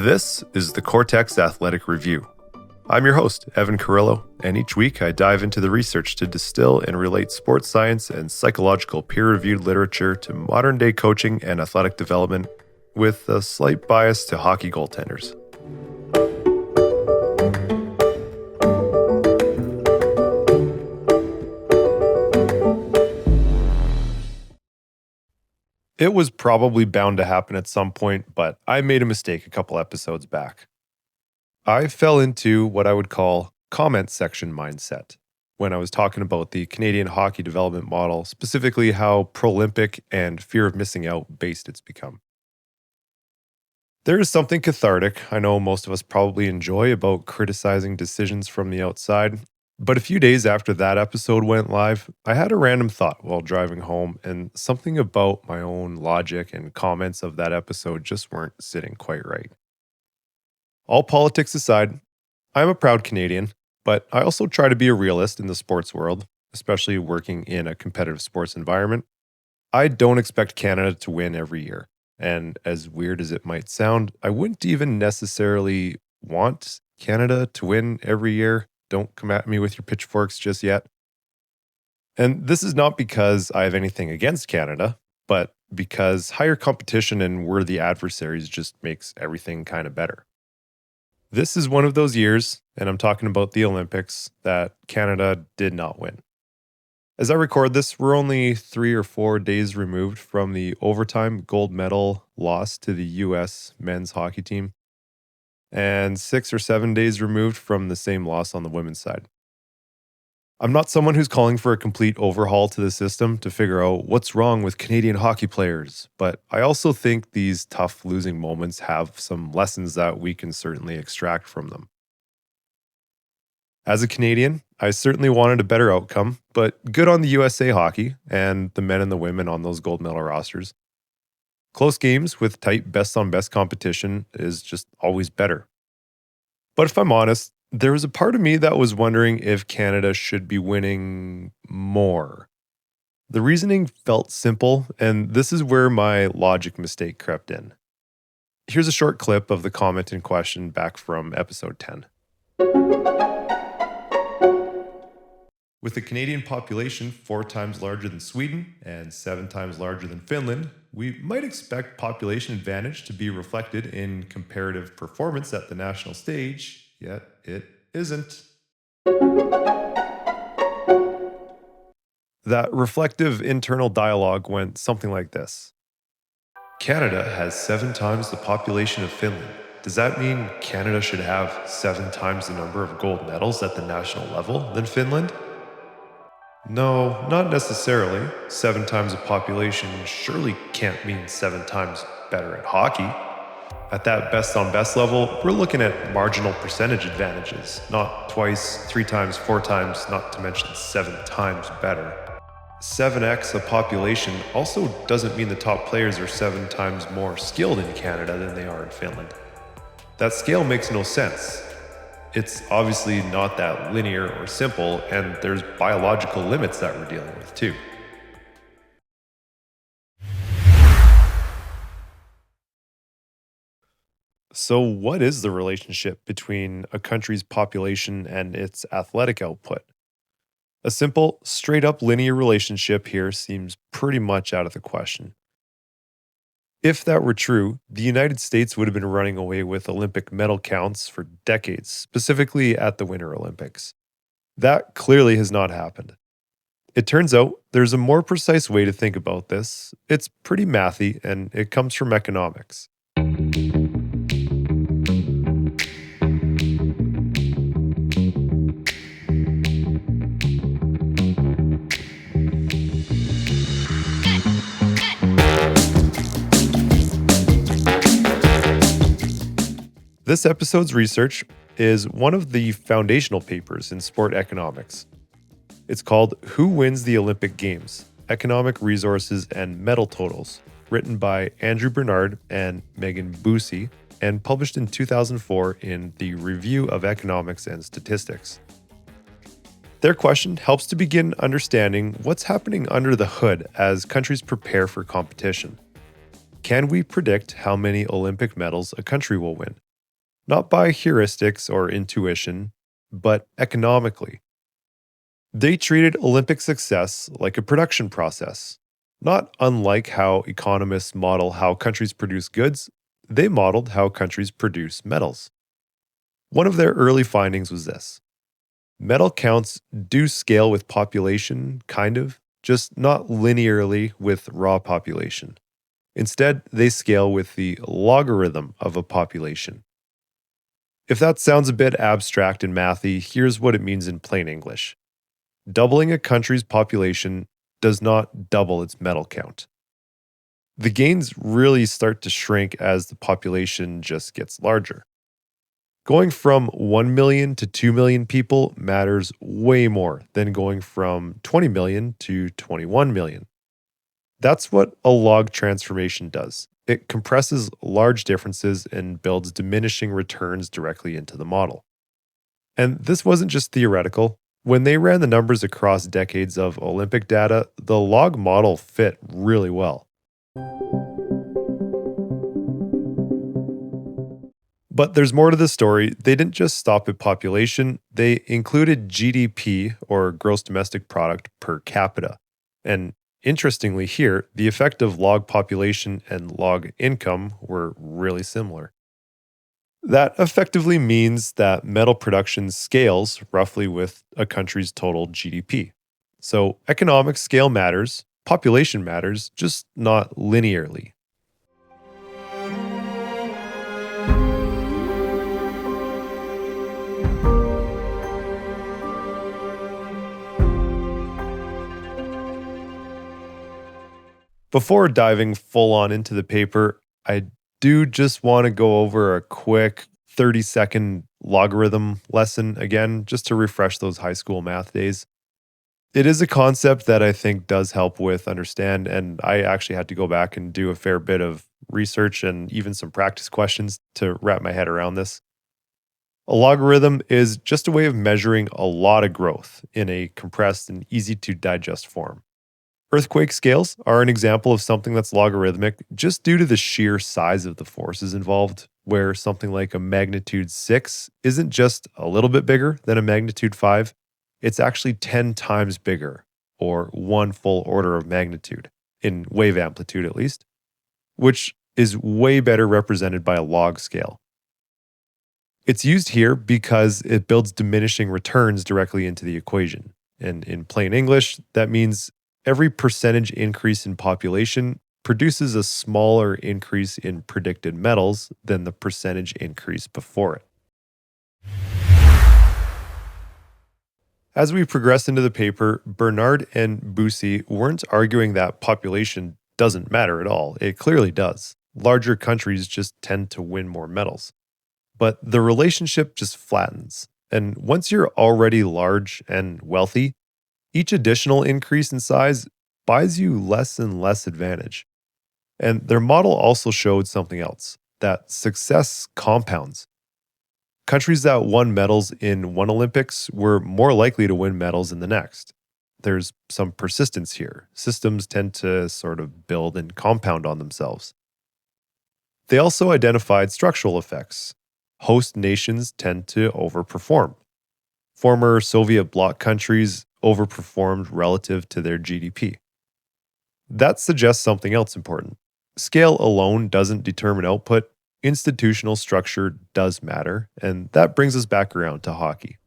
This is the Coretex Athletic Review. I'm your host, Evan Carrillo, and each week I dive into the research to distill and relate sports science and psychological peer-reviewed literature to modern-day coaching and athletic development, with a slight bias to hockey goaltenders. It was probably bound to happen at some point, but I made a mistake a couple episodes back. I fell into what I would call comment section mindset when I was talking about the Canadian hockey development model, specifically how pro-Olympic and fear of missing out based it's become. There is something cathartic I know most of us probably enjoy about criticizing decisions from the outside, but a few days after that episode went live, I had a random thought while driving home, and something about my own logic and comments of that episode just weren't sitting quite right. All politics aside, I'm a proud Canadian, but I also try to be a realist in the sports world, especially working in a competitive sports environment. I don't expect Canada to win every year, and as weird as it might sound, I wouldn't even necessarily want Canada to win every year. Don't come at me with your pitchforks just yet. And this is not because I have anything against Canada, but because higher competition and worthy adversaries just makes everything kind of better. This is one of those years, and I'm talking about the Olympics, that Canada did not win. As I record this, we're only 3 or 4 days removed from the overtime gold medal loss to the U.S. men's hockey team, and 6 or 7 days removed from the same loss on the women's side. I'm not someone who's calling for a complete overhaul to the system to figure out what's wrong with Canadian hockey players, but I also think these tough losing moments have some lessons that we can certainly extract from them. As a Canadian, I certainly wanted a better outcome, but good on the USA hockey and the men and the women on those gold medal rosters. Close games with tight best-on-best competition is just always better. But if I'm honest, there was a part of me that was wondering if Canada should be winning more. The reasoning felt simple, and this is where my logic mistake crept in. Here's a short clip of the comment in question back from episode 10. With a Canadian population 4 times larger than Sweden and 7 times larger than Finland, we might expect population advantage to be reflected in comparative performance at the national stage, yet it isn't. That reflective internal dialogue went something like this. Canada has 7 times the population of Finland. Does that mean Canada should have 7 times the number of gold medals at the national level than Finland? No, not necessarily. 7 times the population surely can't mean 7 times better at hockey. At that best-on-best level, we're looking at marginal percentage advantages, not twice, 3 times, 4 times, not to mention 7 times better. 7x a population also doesn't mean the top players are 7 times more skilled in Canada than they are in Finland. That scale makes no sense. It's obviously not that linear or simple, and there's biological limits that we're dealing with too. So what is the relationship between a country's population and its athletic output? A simple, straight-up linear relationship here seems pretty much out of the question. If that were true, the United States would have been running away with Olympic medal counts for decades, specifically at the Winter Olympics. That clearly has not happened. It turns out there's a more precise way to think about this. It's pretty mathy, and it comes from economics. This episode's research is one of the foundational papers in sport economics. It's called Who Wins the Olympic Games? Economic Resources and Medal Totals, written by Andrew Bernard and Meghan Busse, and published in 2004 in the Review of Economics and Statistics. Their question helps to begin understanding what's happening under the hood as countries prepare for competition. Can we predict how many Olympic medals a country will win? not by heuristics or intuition, but economically. They treated Olympic success like a production process. Not unlike how economists model how countries produce goods, they modeled how countries produce metals. One of their early findings was this: medal counts do scale with population, kind of, just not linearly with raw population. Instead, they scale with the logarithm of a population. If that sounds a bit abstract and mathy, here's what it means in plain English. Doubling a country's population does not double its medal count. The gains really start to shrink as the population just gets larger. Going from 1 million to 2 million people matters way more than going from 20 million to 21 million. That's what a log transformation does. It compresses large differences and builds diminishing returns directly into the model. And this wasn't just theoretical. When they ran the numbers across decades of Olympic data, the log model fit really well. But there's more to the story. They didn't just stop at population, they included GDP, or gross domestic product, per capita. And interestingly here, the effect of log population and log income were really similar. That effectively means that metal production scales roughly with a country's total GDP. So economic scale matters, population matters, just not linearly. Before diving full on into the paper, I do just want to go over a quick 30-second logarithm lesson again, just to refresh those high school math days. It is a concept that I think does help with understand, and I actually had to go back and do a fair bit of research and even some practice questions to wrap my head around this. A logarithm is just a way of measuring a lot of growth in a compressed and easy to digest form. Earthquake scales are an example of something that's logarithmic just due to the sheer size of the forces involved, where something like a magnitude 6 isn't just a little bit bigger than a magnitude 5, it's actually 10 times bigger, or one full order of magnitude, in wave amplitude at least, which is way better represented by a log scale. It's used here because it builds diminishing returns directly into the equation. And in plain English, that means every percentage increase in population produces a smaller increase in predicted metals than the percentage increase before it. As we progress into the paper, Bernard and Busse weren't arguing that population doesn't matter at all. It clearly does. Larger countries just tend to win more metals. But the relationship just flattens. And once you're already large and wealthy, each additional increase in size buys you less and less advantage. And their model also showed something else, that success compounds. Countries that won medals in one Olympics were more likely to win medals in the next. There's some persistence here. Systems tend to sort of build and compound on themselves. They also identified structural effects. Host nations tend to overperform. Former Soviet bloc countries overperformed relative to their GDP. That suggests something else important. Scale alone doesn't determine output. Institutional structure does matter, and that brings us back around to hockey.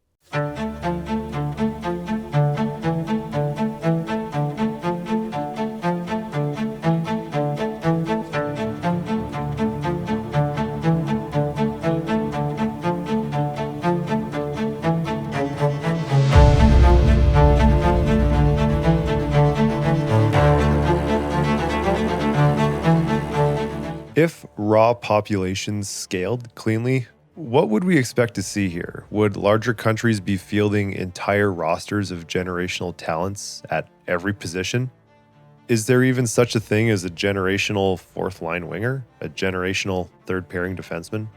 If raw populations scaled cleanly, what would we expect to see here? Would larger countries be fielding entire rosters of generational talents at every position? Is there even such a thing as a generational fourth-line winger? A generational third-pairing defenseman?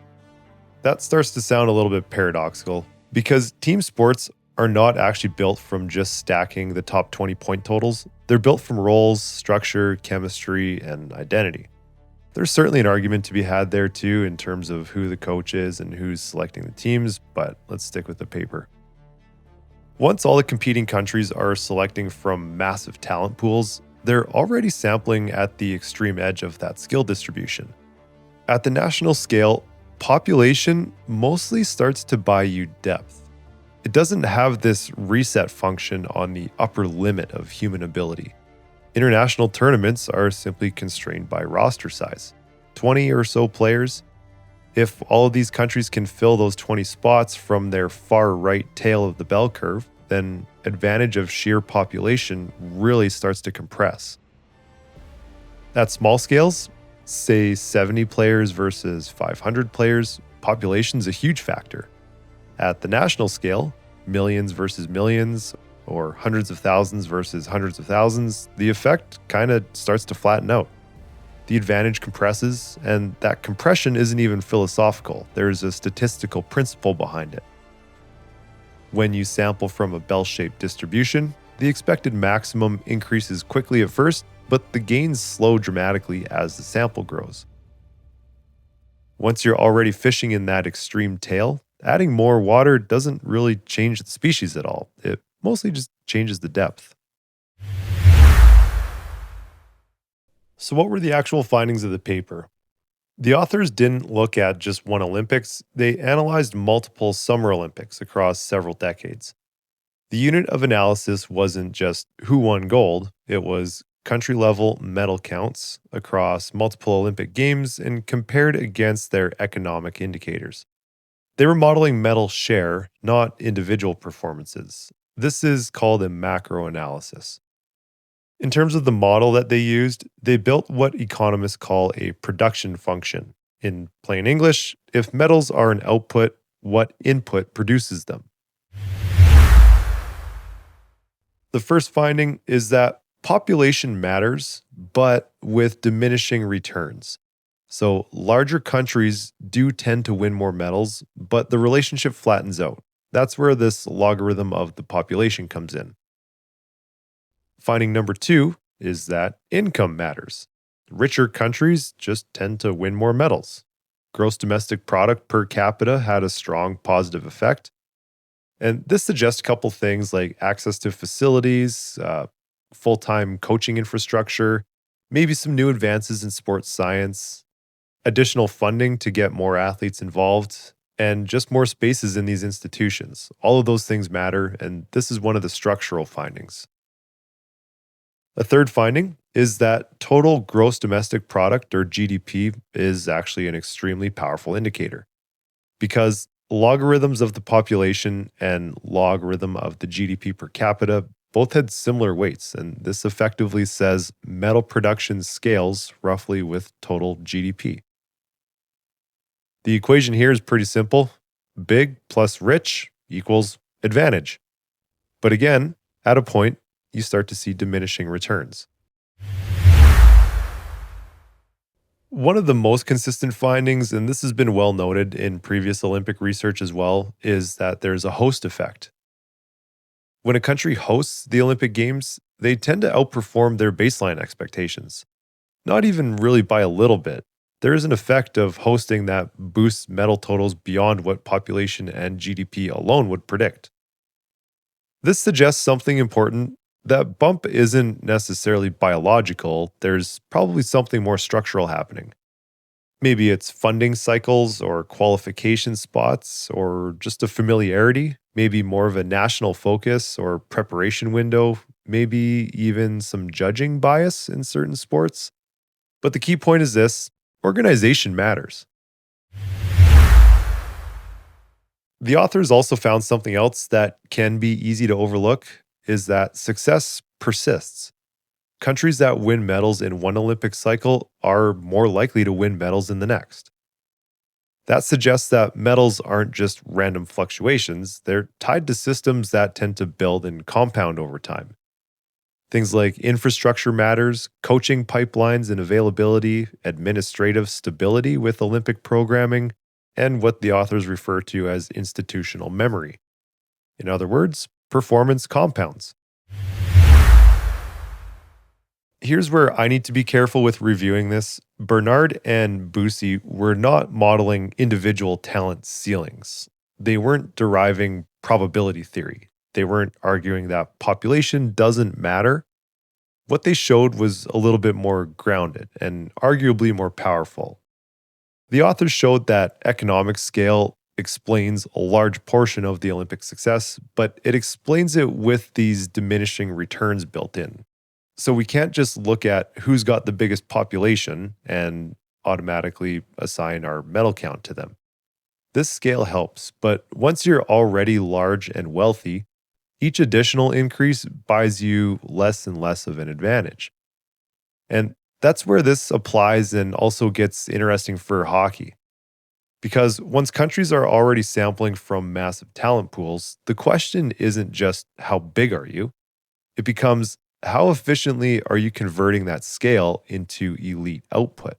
That starts to sound a little bit paradoxical, because team sports are not actually built from just stacking the top 20 point totals. They're built from roles, structure, chemistry, and identity. There's certainly an argument to be had there too in terms of who the coach is and who's selecting the teams, but let's stick with the paper. Once all the competing countries are selecting from massive talent pools, they're already sampling at the extreme edge of that skill distribution. At the national scale, population mostly starts to buy you depth. It doesn't have this reset function on the upper limit of human ability. International tournaments are simply constrained by roster size. 20 or so players. If all of these countries can fill those 20 spots from their far right tail of the bell curve, then advantage of sheer population really starts to compress. At small scales, say 70 players versus 500 players, population's a huge factor. At the national scale, millions versus millions, or hundreds of thousands versus hundreds of thousands, the effect kind of starts to flatten out. The advantage compresses, and that compression isn't even philosophical. There's a statistical principle behind it. When you sample from a bell-shaped distribution, the expected maximum increases quickly at first, but the gains slow dramatically as the sample grows. Once you're already fishing in that extreme tail, adding more water doesn't really change the species at all. It mostly just changes the depth. So what were the actual findings of the paper? The authors didn't look at just one Olympics, they analyzed multiple Summer Olympics across several decades. The unit of analysis wasn't just who won gold, it was country-level medal counts across multiple Olympic Games and compared against their economic indicators. They were modeling medal share, not individual performances. This is called a macro analysis. In terms of the model that they used, they built what economists call a production function. In plain English, if metals are an output, what input produces them? The first finding is that population matters, but with diminishing returns. So larger countries do tend to win more medals, but the relationship flattens out. That's where this logarithm of the population comes in. Finding number 2 is that income matters. Richer countries just tend to win more medals. Gross domestic product per capita had a strong positive effect. And this suggests a couple things like access to facilities, full-time coaching infrastructure, maybe some new advances in sports science, additional funding to get more athletes involved, and just more spaces in these institutions. All of those things matter, and this is one of the structural findings. A third finding is that total gross domestic product, or GDP, is actually an extremely powerful indicator. Because logarithms of the population and logarithm of the GDP per capita both had similar weights, and this effectively says metal production scales roughly with total GDP. The equation here is pretty simple. Big plus rich equals advantage. But again, at a point, you start to see diminishing returns. One of the most consistent findings, and this has been well noted in previous Olympic research as well, is that there's a host effect. When a country hosts the Olympic Games, they tend to outperform their baseline expectations. Not even really by a little bit. There is an effect of hosting that boosts medal totals beyond what population and GDP alone would predict. This suggests something important. That bump isn't necessarily biological, there's probably something more structural happening. Maybe it's funding cycles or qualification spots or just a familiarity, maybe more of a national focus or preparation window, maybe even some judging bias in certain sports. But the key point is this: organization matters. The authors also found something else that can be easy to overlook, is that success persists. Countries that win medals in one Olympic cycle are more likely to win medals in the next. That suggests that medals aren't just random fluctuations, they're tied to systems that tend to build and compound over time. Things like infrastructure matters, coaching pipelines and availability, administrative stability with Olympic programming, and what the authors refer to as institutional memory. In other words, performance compounds. here's where I need to be careful with reviewing this. Bernard and Busse were not modeling individual talent ceilings. They weren't deriving probability theory. They weren't arguing that population doesn't matter. What they showed was a little bit more grounded and arguably more powerful. The authors showed that economic scale explains a large portion of the Olympic success, but it explains it with these diminishing returns built in. So we can't just look at who's got the biggest population and automatically assign our medal count to them. This scale helps, but once you're already large and wealthy, each additional increase buys you less and less of an advantage. And that's where this applies and also gets interesting for hockey. Because once countries are already sampling from massive talent pools, the question isn't just how big are you? It becomes how efficiently are you converting that scale into elite output?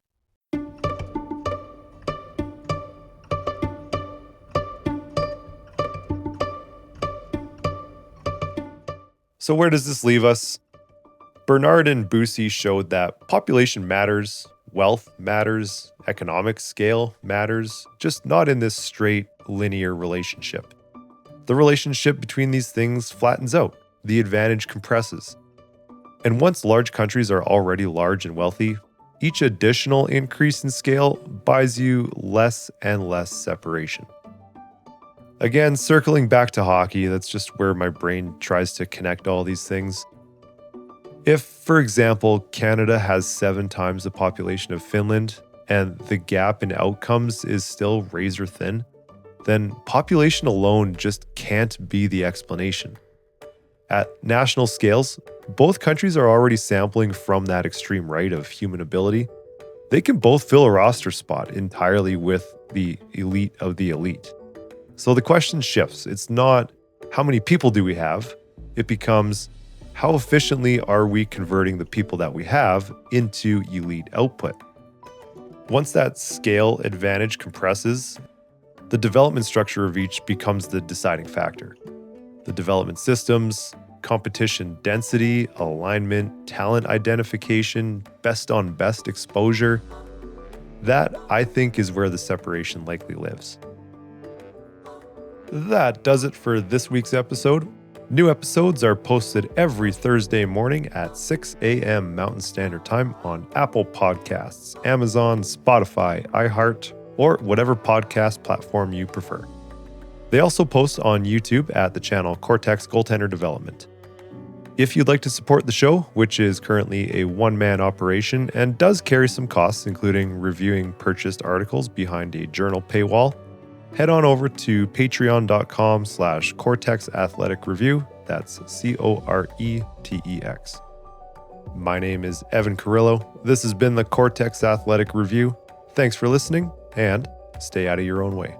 So where does this leave us? Bernard and Busse showed that population matters, wealth matters, economic scale matters, just not in this straight linear relationship. The relationship between these things flattens out, the advantage compresses. And once large countries are already large and wealthy, each additional increase in scale buys you less and less separation. Again, circling back to hockey, that's just where my brain tries to connect all these things. If, for example, Canada has 7 times the population of Finland and the gap in outcomes is still razor thin, then population alone just can't be the explanation. At national scales, both countries are already sampling from that extreme right of human ability. They can both fill a roster spot entirely with the elite of the elite. So the question shifts. It's not how many people do we have? It becomes how efficiently are we converting the people that we have into elite output? Once that scale advantage compresses, the development structure of each becomes the deciding factor. The development systems, competition density, alignment, talent identification, best on best exposure, that I think is where the separation likely lives. That does it for this week's episode. New episodes are posted every Thursday morning at 6 a.m. Mountain Standard Time on Apple Podcasts, Amazon, Spotify, iHeart, or whatever podcast platform you prefer. They also post on YouTube at the channel Coretex Goaltender Development. If you'd like to support the show, which is currently a one-man operation and does carry some costs, including reviewing purchased articles behind a journal paywall, head on over to patreon.com/Coretex Athletic Review. That's Coretex. My name is Evan Carrillo. This has been the Coretex Athletic Review. Thanks for listening, and stay out of your own way.